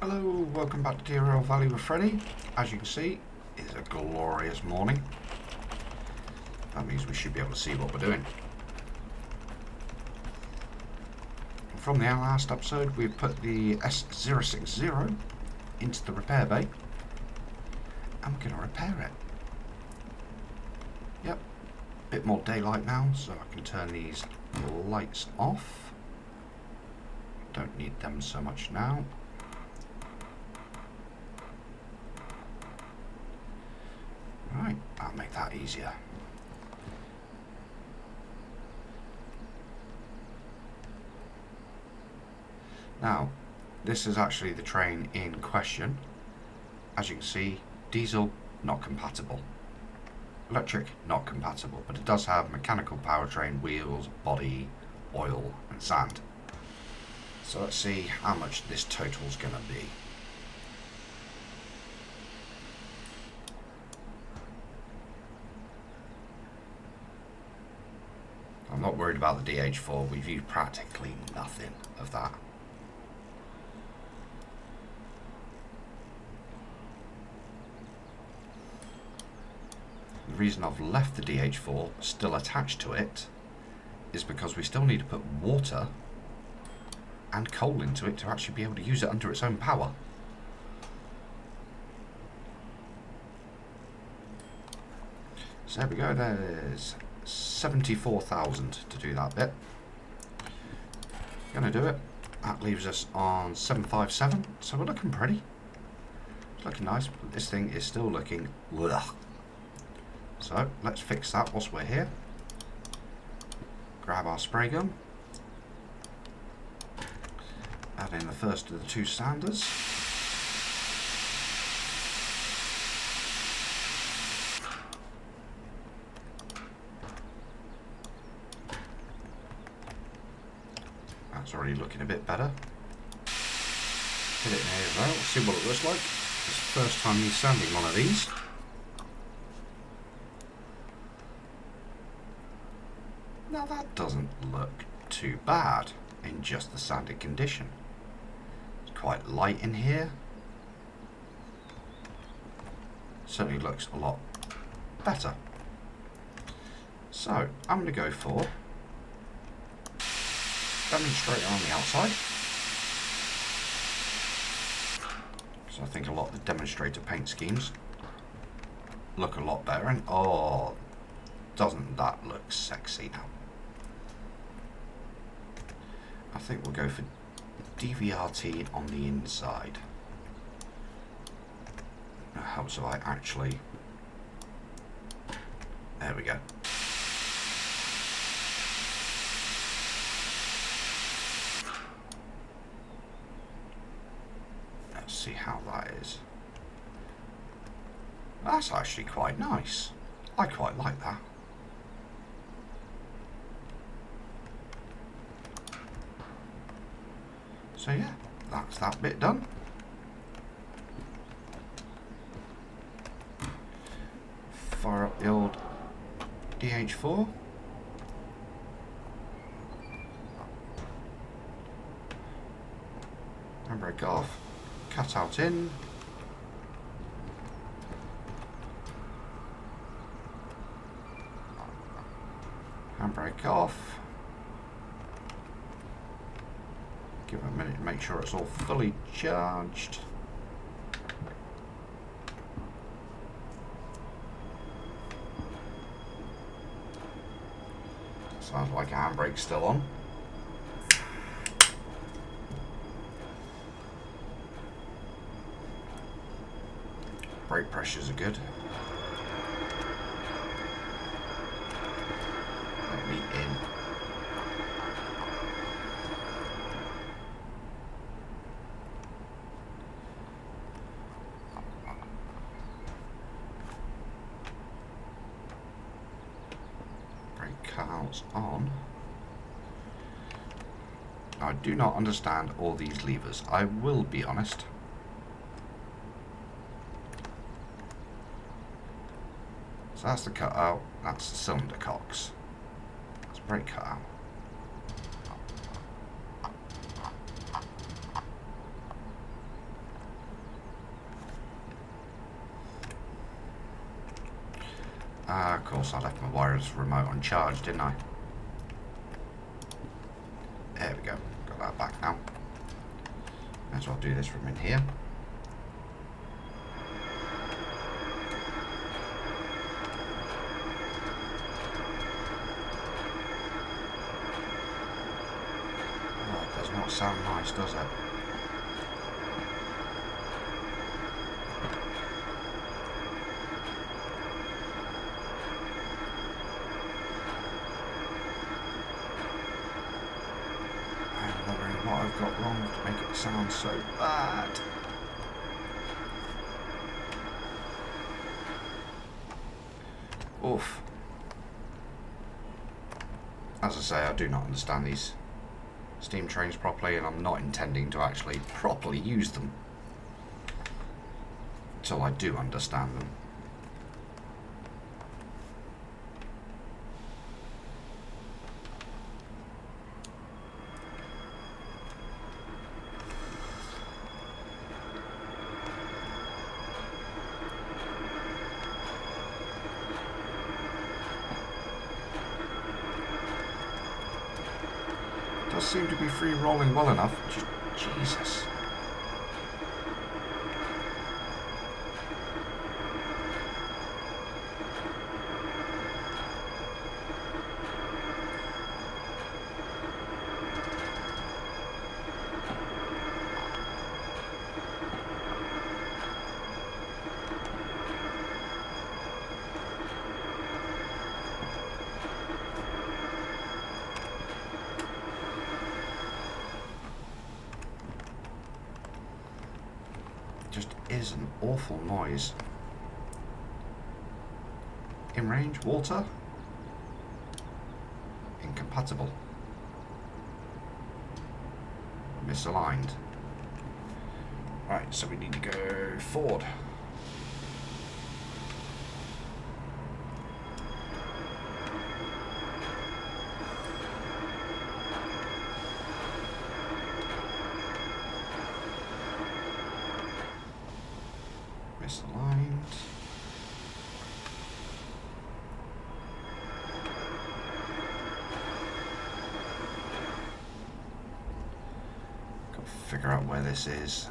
Hello, welcome back to Derail Valley with Freddy. As you can see, it's a glorious morning. That means we should be able to see what we're doing. From the last episode, we've put the S060 into the repair bay, and we're going to repair it. Yep, a bit more daylight now, so I can turn these lights off. Don't need them so much now. Right, that'll make that easier. Now, this is actually the train in question. As you can see, diesel, not compatible. Electric, not compatible, but it does have mechanical powertrain, wheels, body, oil and sand. So let's see how much this total's going to be. I'm not worried about the DH4, we've used practically nothing of that. The reason I've left the DH4 still attached to it is because we still need to put water and coal into it to actually be able to use it under its own power. So there we go, there's 74,000 to do that bit. Gonna do it. That leaves us on 757, so we're looking pretty. It's looking nice, but this thing is still looking ugh. So let's fix that whilst we're here. Grab our spray gun. Add in the first of the two sanders. That's already looking a bit better. Put it in here as well, let's see what it looks like. It's the first time he's sanding one of these. Now that doesn't look too bad in just the sanded condition. It's quite light in here. Certainly looks a lot better. So I'm going to go for demonstrator on the outside. So I think a lot of the demonstrator paint schemes look a lot better, and oh, doesn't that look sexy now? I think we'll go for DVRT on the inside. It helps if I actually... There we go. Let's see how that is. That's actually quite nice. I quite like that. So yeah, that's that bit done. Fire up the old DH4. Handbrake off. Cut out in. Handbrake off. Give it a minute to make sure it's all fully charged. Sounds like a handbrake's still on. Brake pressures are good. Let me in. Cutouts on. I do not understand all these levers, I will be honest. So that's the cutout, that's the cylinder cocks. That's brake cutout. Ah, of course, I left my wireless remote on charge, didn't I? There we go. Got that back now. Might as well do this from in here. Oh, it does not sound nice, does it? What I've got wrong to make it sound so bad. Oof. As I say, I do not understand these steam trains properly, and I'm not intending to actually properly use them until I do understand them. Does seem to be free rolling well enough. Jesus. Just is an awful noise. In range, water. Incompatible. Misaligned. Right, so we need to go forward. Misaligned. Got to figure out where this is.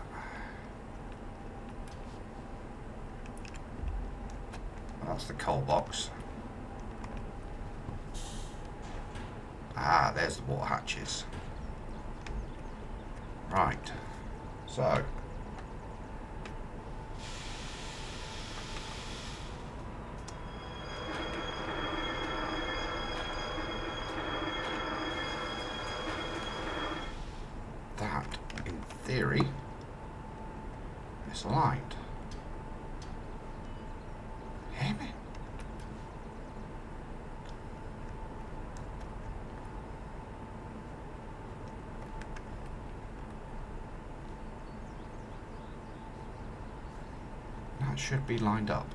Well, that's the coal box. Ah, there's the water hatches. Right. So. That, in theory, misaligned. Damn it. That should be lined up.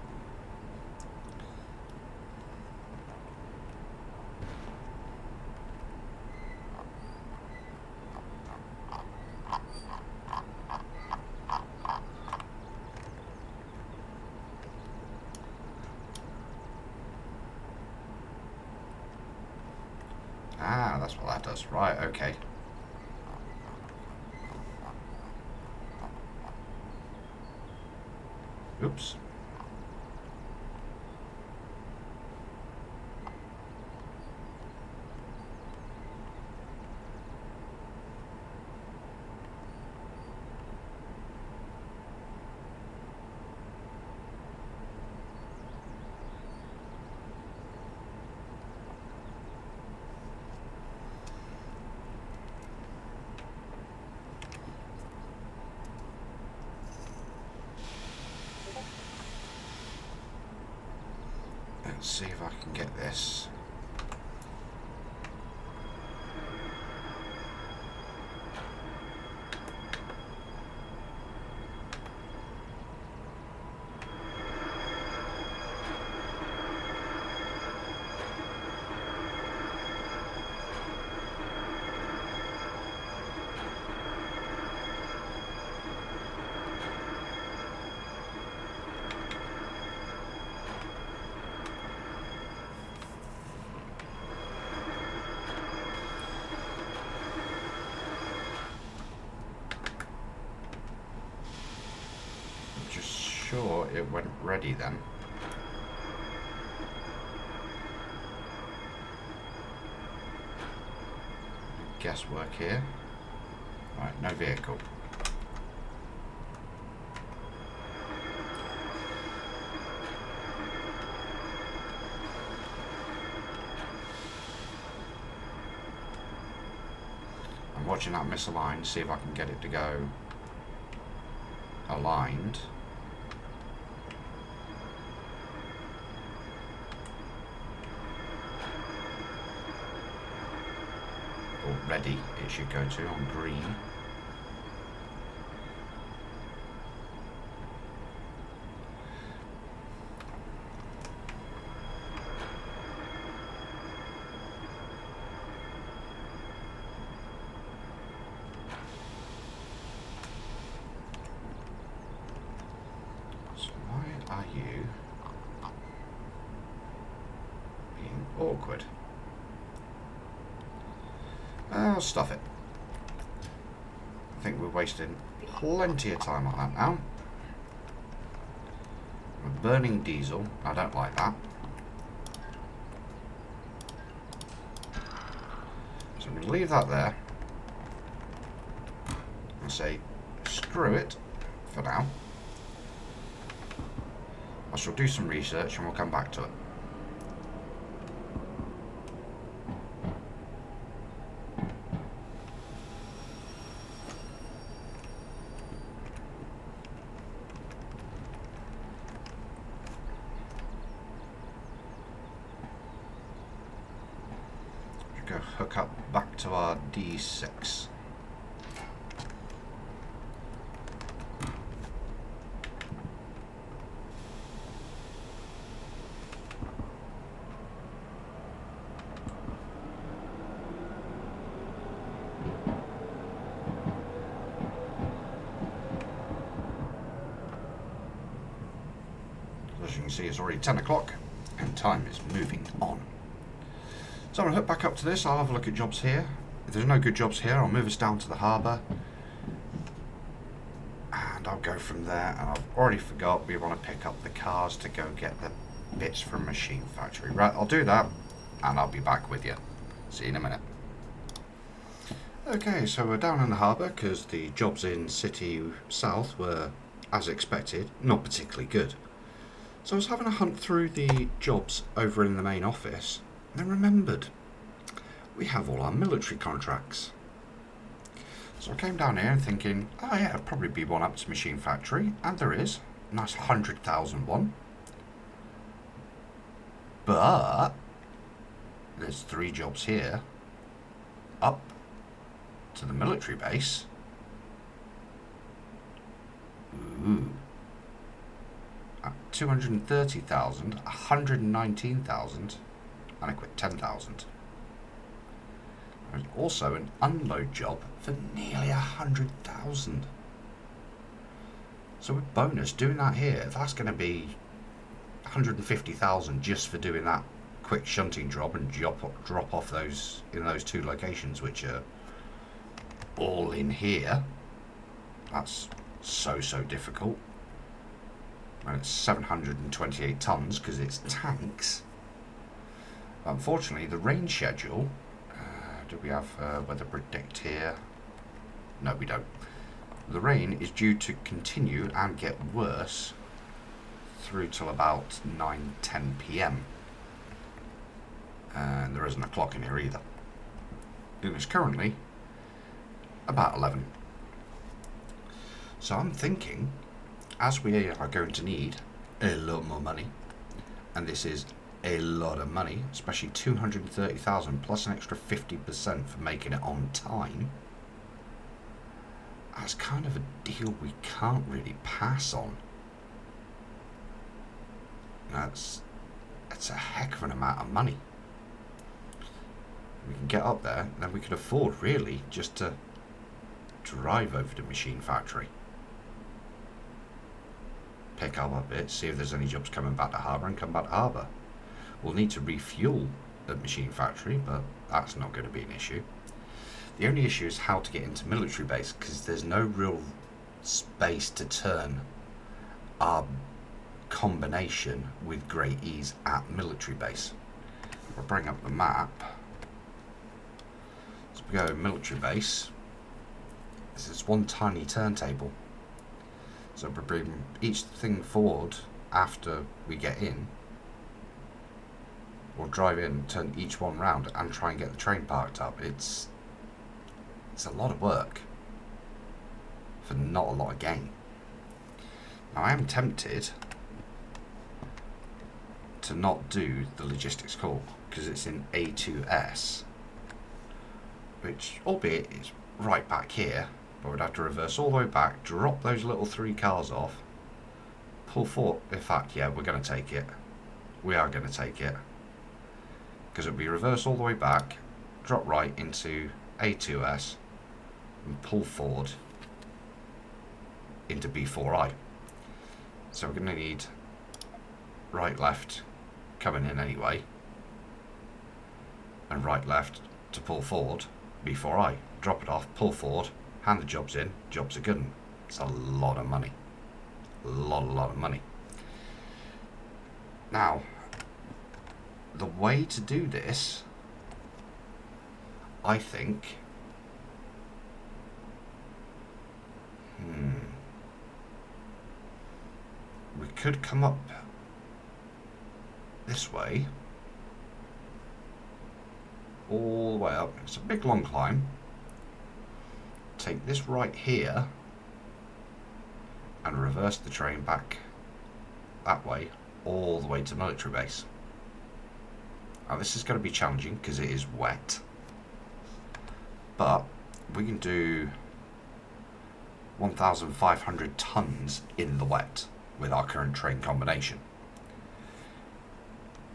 Ah, that's what that does. Right, okay. Oops. Let's see if I can get this. sure it went ready then. Guesswork here. Right, no vehicle. I'm watching that misaligned, see if I can get it to go aligned. Or ready, it should go to on green. Are you being awkward? Oh, stuff it. I think we're wasting plenty of time on that now. We're burning diesel. I don't like that. So I'm going to leave that there and say screw it for now. I shall do some research and we'll come back to it. Go hook up back to our D6. As you can see, it's already 10 o'clock and time is moving on. So I'm going to hook back up to this. I'll have a look at jobs here. If there's no good jobs here, I'll move us down to the harbour and I'll go from there. And I've already forgot we want to pick up the cars to go get the bits from Machine Factory. Right, I'll do that and I'll be back with you. See you in a minute. Okay, so we're down in the harbour because the jobs in City South were, as expected, not particularly good. So I was having a hunt through the jobs over in the main office and then remembered we have all our military contracts. So I came down here and thinking, oh yeah, it'd probably be one up to Machine Factory, and there is. Nice 100,000 one. But there's 3 jobs here up to the military base. Ooh. At 230,000, 119,000, and I quit 10,000. There's also an unload job for nearly 100,000. So with bonus, doing that here, that's going to be 150,000 just for doing that quick shunting job and drop off those in those 2 locations, which are all in here. That's so difficult. And it's 728 tons because it's tanks. But unfortunately, the rain schedule. Do we have weather predict here? No, we don't. The rain is due to continue and get worse through till about 9-10 p.m. And there isn't a clock in here either. And it's currently about 11. So I'm thinking, as we are going to need a lot more money, and this is a lot of money, especially 230,000 plus an extra 50% for making it on time, that's kind of a deal we can't really pass on. That's a heck of an amount of money. We can get up there, then we could afford really just to drive over to Machine Factory, pick up a bit, see if there's any jobs coming back to harbour, and come back to harbour. We'll need to refuel at Machine Factory, but that's not going to be an issue. The only issue is how to get into military base, because there's no real space to turn our combination with great ease at military base. We'll bring up the map. So we go military base. This is one tiny turntable. So we bring each thing forward after we get in. We'll drive in, turn each one round, and try and get the train parked up. It's a lot of work for not a lot of gain. Now I am tempted to not do the logistics call because it's in A2S, which albeit is right back here, but we'd have to reverse all the way back, drop those little 3 cars off, pull forward. In fact, yeah, we're going to take it. We are going to take it because it'll be reverse all the way back, drop right into A2S, and pull forward into B4I. So we're going to need right, left coming in anyway, and right, left to pull forward B4I. Drop it off, pull forward, hand the jobs in, jobs are good. It's a lot of money. A lot of money. Now, the way to do this, I think, we could come up this way, all the way up. It's a big long climb. Take this right here and reverse the train back that way, all the way to military base. Now this is going to be challenging because it is wet, but we can do 1,500 tons in the wet with our current train combination.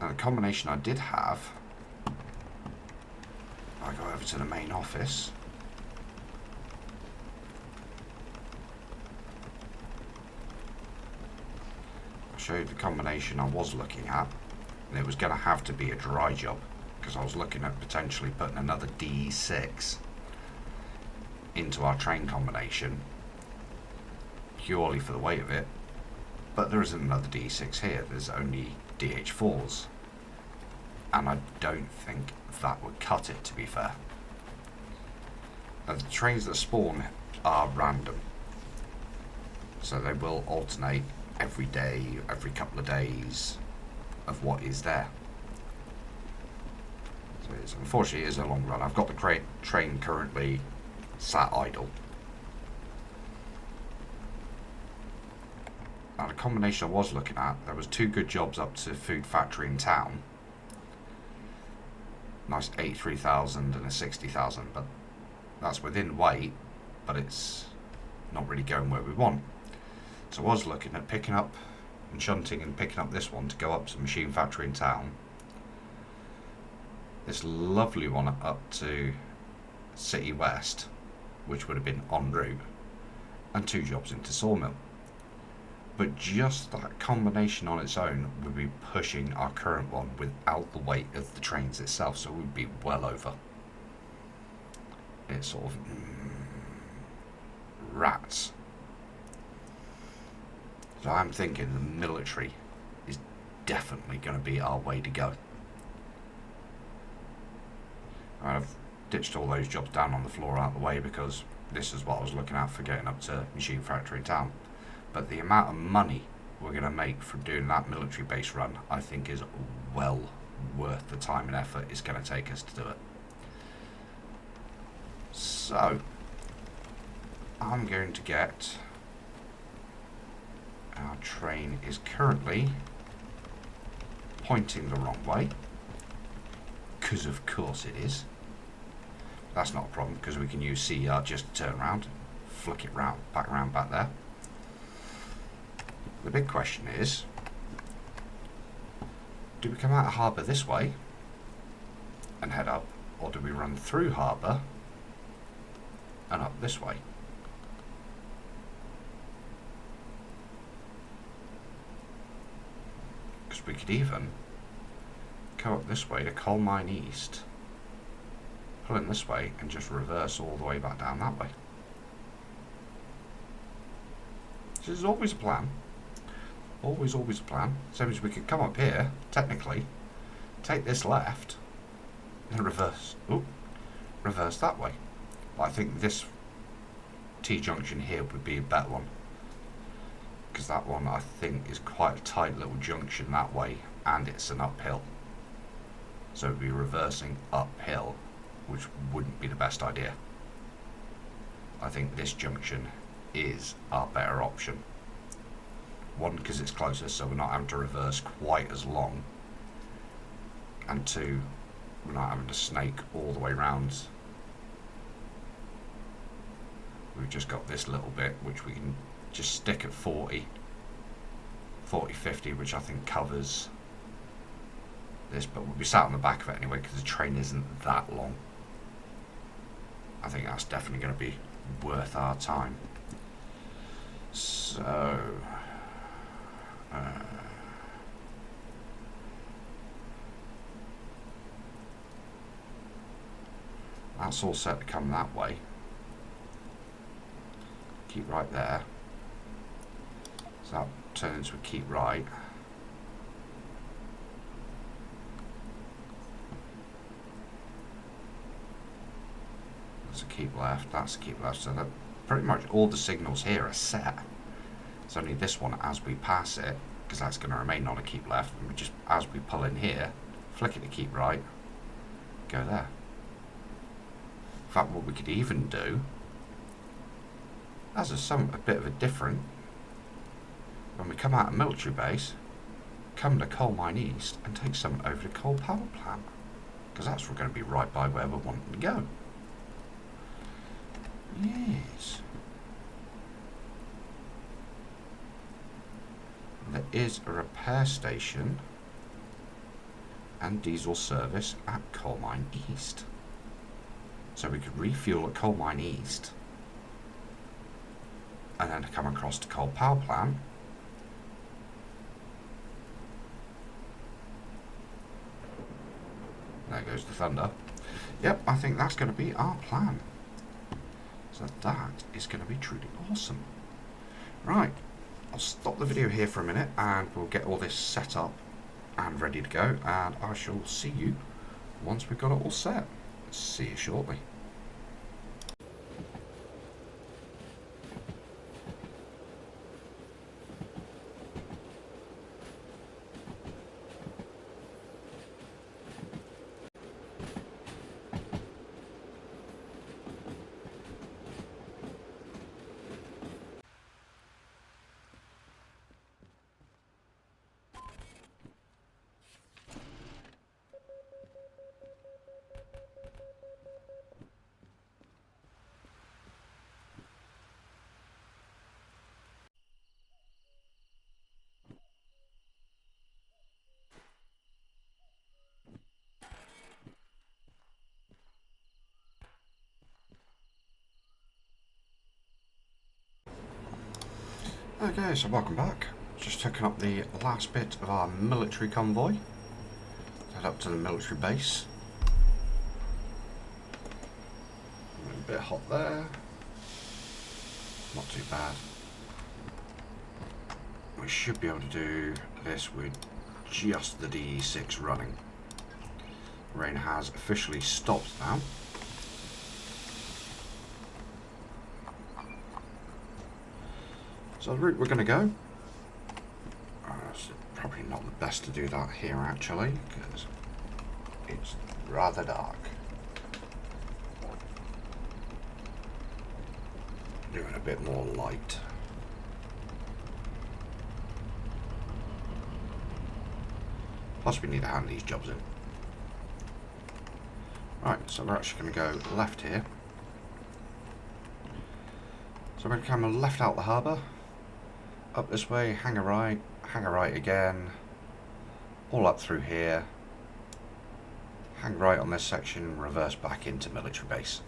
Now the combination I did have, I go over to the main office. I'll show you the combination I was looking at, and it was going to have to be a dry job because I was looking at potentially putting another D6 into our train combination purely for the weight of it, but there isn't another D6 here. There's only DH4s, and I don't think that would cut it, to be fair. Now, the trains that spawn are random, so they will alternate every day, every couple of days of what is there. So unfortunately it is a long run. I've got the train currently sat idle. Now the combination I was looking at, there was 2 good jobs up to food factory in town. Nice 83,000 and a 60,000, but that's within weight, but it's not really going where we want. So I was looking at picking up and shunting and picking up this one to go up to machine factory in town. This lovely one up to City West, which would have been en route, and 2 jobs into sawmill. But just that combination on its own would be pushing our current one without the weight of the trains itself, so we'd be well over. It's sort of rats. So I'm thinking the military is definitely going to be our way to go. I've ditched all those jobs down on the floor out of the way because this is what I was looking at for getting up to machine factory in town. But the amount of money we're going to make from doing that military base run, I think, is well worth the time and effort it's going to take us to do it. So, I'm going to get... Our train is currently pointing the wrong way, because of course it is. That's not a problem because we can use CR just to turn around, flick it round, back there. The big question is, do we come out of harbour this way and head up, or do we run through harbour and up this way? Because we could even go up this way to Coal Mine East, pull in this way and just reverse all the way back down that way. This is always a plan. Always a plan. So as we could come up here, technically, take this left, and reverse. Oop, reverse that way. But I think this T-junction here would be a better one. Because that one, I think, is quite a tight little junction that way, and it's an uphill. So it'd be reversing uphill, which wouldn't be the best idea. I think this junction is our better option. One, because it's closer, so we're not having to reverse quite as long. And two, we're not having to snake all the way round. We've just got this little bit, which we can just stick at 40, 50, which I think covers this, but we'll be sat on the back of it anyway, because the train isn't that long. I think that's definitely going to be worth our time. So that's all set to come that way. Keep right there. So that turns into a keep right. That's a keep left, that's a keep left. So that pretty much all the signals here are set. It's only this one as we pass it, because that's going to remain on a keep left. And we just, as we pull in here, flick it to keep right, go there. In fact, what we could even do, as a bit of a different, when we come out of military base, come to Coal Mine East and take some over to coal power plant, because that's going to be right by where we're wanting to go. Yes. There is a repair station and diesel service at Coal Mine East. So we could refuel at Coal Mine East and then come across to coal power plant. There goes the thunder. Yep, I think that's going to be our plan. So that is going to be truly awesome. Right, I'll stop the video here for a minute and we'll get all this set up and ready to go, and I shall see you once we've got it all set. See you shortly. Okay, so welcome back. Just taking up the last bit of our military convoy. Head up to the military base. A bit hot there. Not too bad. We should be able to do this with just the DE6 running. Rain has officially stopped now. So the route we're going to go, it's probably not the best to do that here actually, because it's rather dark. Doing a bit more light. Plus we need to hand these jobs in. Right, so we're actually going to go left here. So we're going to come left out the harbour. Up this way, hang a right again, all up through here, hang right on this section, reverse back into military base.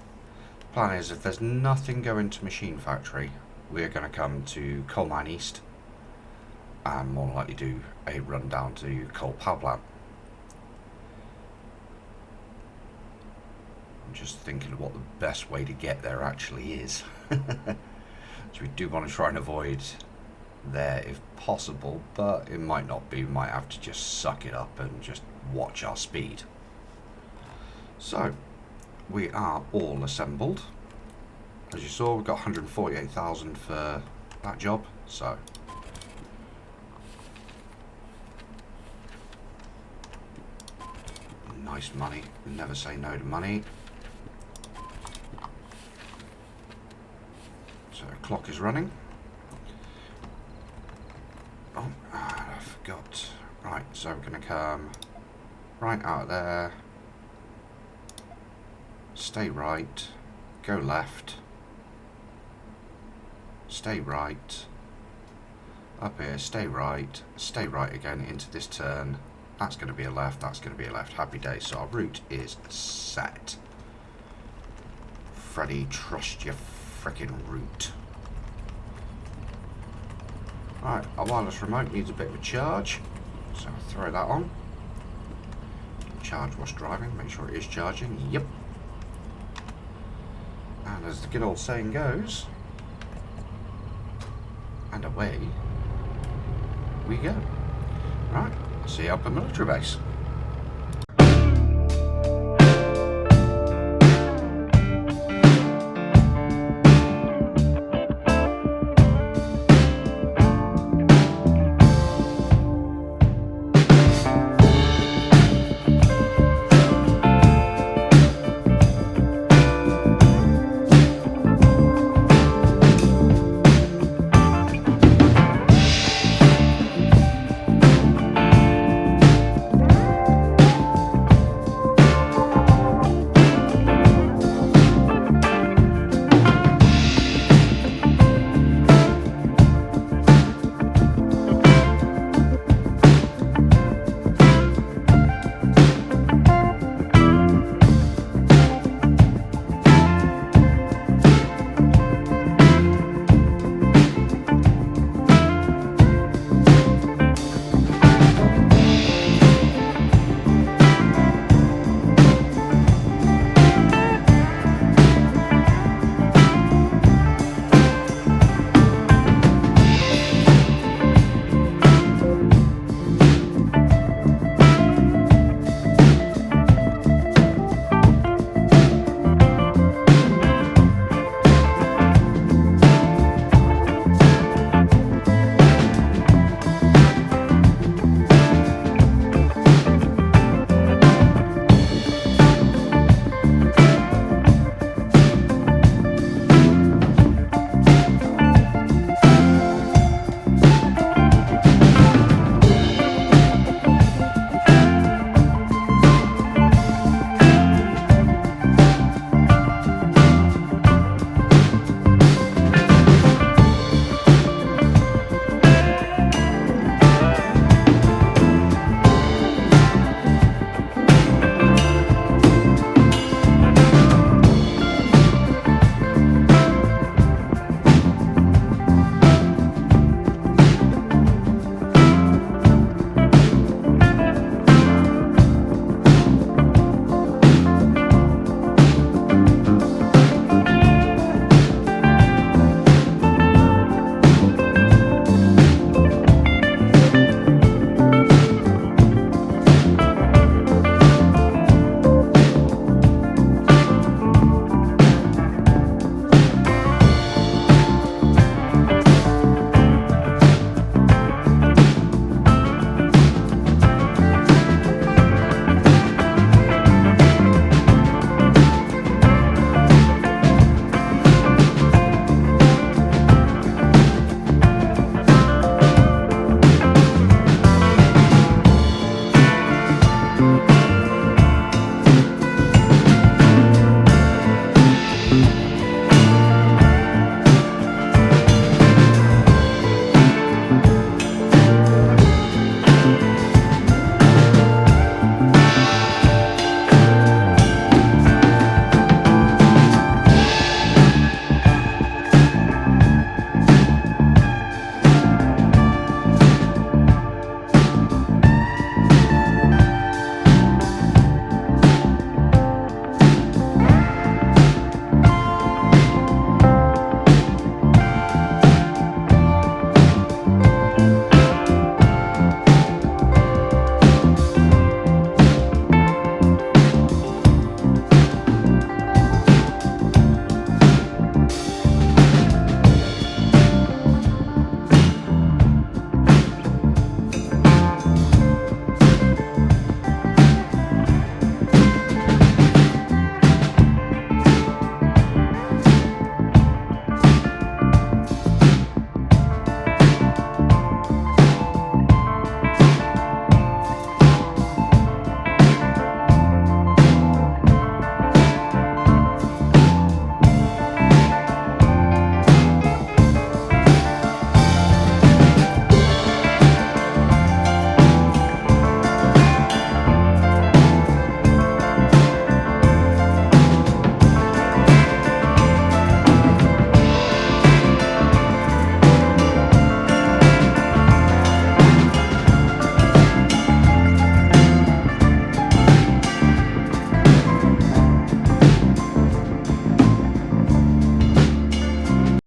Plan is, if there's nothing going to machine factory, we're going to come to Coal Mine East and more likely do a run down to coal power plant. I'm just thinking of what the best way to get there actually is. So we do want to try and avoid there if possible, but it might not be. We might have to just suck it up and just watch our speed. So we are all assembled. As you saw, we've got 148,000 for that job, so nice money. Never say no to money. So the clock is running. Oh, I forgot. Right, so we're going to come right out of there, stay right, go left, stay right, up here, stay right again into this turn. That's going to be a left, that's going to be a left. Happy days. So our route is set. Freddy, trust your frickin' route. Right, our wireless remote needs a bit of a charge, so I'll throw that on. Charge whilst driving, make sure it is charging. Yep. And as the good old saying goes, and away we go. Right, see you up at military base.